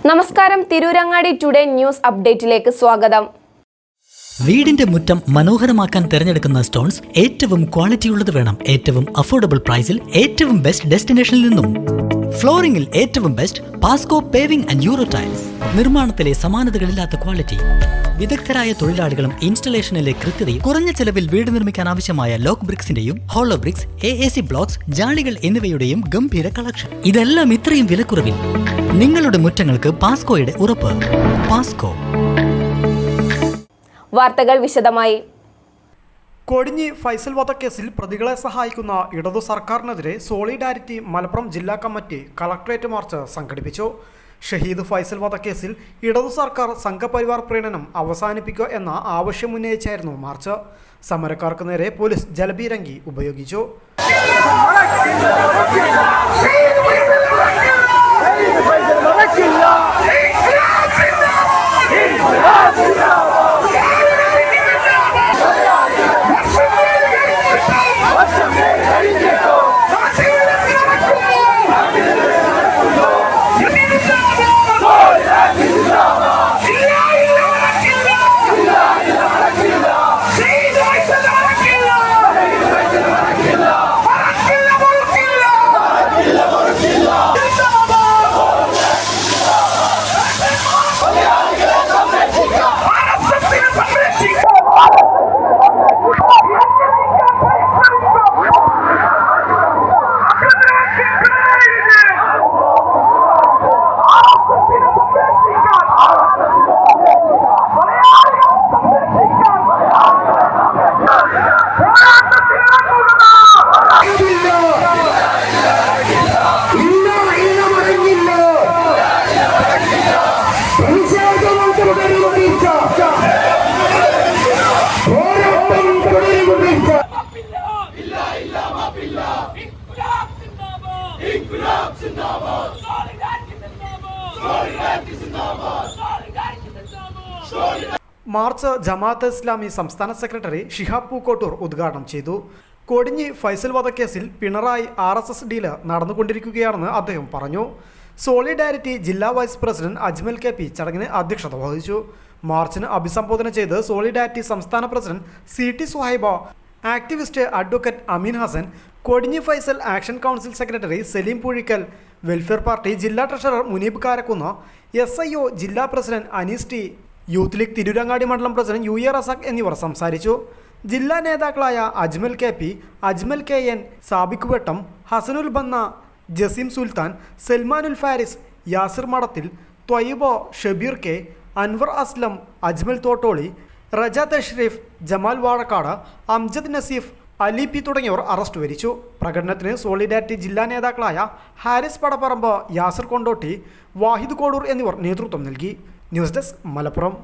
നമസ്കാരം, Tirurangadi today news അപ്ഡേറ്റിലേക്ക് സ്വാഗതം. വീടിന്റെ മുറ്റം മനോഹരമാക്കാൻ തിരഞ്ഞെടുക്കുന്ന സ്റ്റോൺസ് ഏറ്റവും ക്വാളിറ്റിയുള്ളത് വേണം. ഏറ്റവും അഫോർഡബിൾ പ്രൈസിൽ ഏറ്റവും ബെസ്റ്റ് ഡെസ്റ്റിനേഷനിൽ നിന്നും. ഫ്ലോറിംഗിൽ ഏറ്റവും best Pasco paving and euro tiles. നിർമ്മാണത്തിലെ സമാനതകളില്ലാത്ത ക്വാളിറ്റി, വിദഗ്ധരായ തൊഴിലാളികളും ഇൻസ്റ്റലേഷനിലെ കൃത്യതയും, കുറഞ്ഞ ചെലവിൽ വീട് നിർമ്മിക്കാൻ ആവശ്യമായ ലോക്ക് ബ്രിക്സിന്റെയും ഹോളോ ബ്രിക്സ്, AAC ബ്ലോക്സ്, ജാളികൾ എന്നിവയുടെയും ഗംഭീര കളക്ഷൻ. ഇതെല്ലാം ഇത്രയും വിലക്കുറവിൽ. നിങ്ങളുടെ മുറ്റങ്ങൾക്ക് പാസ്കോയുടെ ഉറപ്പ്. പാസ്കോ. വാർത്തകൾ വിശദമായി. കൊടിഞ്ഞി ഫൈസൽ വധക്കേസിൽ പ്രതികളെ സഹായിക്കുന്ന ഇടതു സർക്കാരിനെതിരെ സോളിഡാരിറ്റി മലപ്പുറം ജില്ലാ കമ്മിറ്റി കളക്ടറേറ്റ് മാർച്ച് സംഘടിപ്പിച്ചു. ഷഹീദ് ഫൈസൽ വധക്കേസിൽ ഇടതു സർക്കാർ സംഘപരിവാർ പ്രീണനം അവസാനിപ്പിക്കുക എന്ന ആവശ്യമുന്നയിച്ചായിരുന്നു മാർച്ച്. സമരക്കാർക്ക് നേരെ പോലീസ് ജലപീരങ്കി ഉപയോഗിച്ചു. മാർച്ച് ജമാഅത്തെ ഇസ്ലാമി സംസ്ഥാന സെക്രട്ടറി ഷിഹാബ് പൂക്കോട്ടൂർ ഉദ്ഘാടനം ചെയ്തു. കൊടിഞ്ഞി ഫൈസൽ വധക്കേസിൽ പിണറായി RSS ഡീല് നടന്നുകൊണ്ടിരിക്കുകയാണെന്ന് അദ്ദേഹം പറഞ്ഞു. സോളിഡാരിറ്റി ജില്ലാ വൈസ് പ്രസിഡന്റ് അജ്മൽ KP ചടങ്ങിന് അധ്യക്ഷത വഹിച്ചു. മാർച്ചിന് അഭിസംബോധന ചെയ്ത് സോളിഡാരിറ്റി സംസ്ഥാന president CT Suhaiba, activist advocate Ameen Hasan, Kodinhi Faisal action council secretary Saleem Poozhikkal, Welfare Party ജില്ലാ ട്രഷറർ മുനീബ് കാരക്കുന്ന്, SIO ജില്ലാ president Anees T, Youth League Tirurangadi മണ്ഡലം പ്രസിഡന്റ് UA റസാഖ് എന്നിവർ സംസാരിച്ചു. ജില്ലാ നേതാക്കളായ അജ്മൽ KP, അജ്മൽ KN, സാബിഖ് വെട്ടം, ഹസനുൽ ബന്ന, ജസീം സുൽത്താൻ, സൽമാനുൽ ഫാരിസ്, യാസിർ മടത്തിൽ, ത്വയ്യിബോ, ഷബീർ K, അൻവർ അസ്ലം, അജ്മൽ തോട്ടോളി, റജ തഷ്രീഫ്, ജമാൽ വാഴക്കാട്, അംജദ് നസീഫ്, അലി P തുടങ്ങിയവർ അറസ്റ്റ് വരിച്ചു. പ്രകടനത്തിന് സോളിഡാരിറ്റി ജില്ലാ നേതാക്കളായ ഹാരിസ് പടപ്പറമ്പ്, യാസിർ കൊണ്ടോട്ടി, വാഹിദ് കോടൂർ എന്നിവർ നേതൃത്വം നൽകി. News desk Malappuram.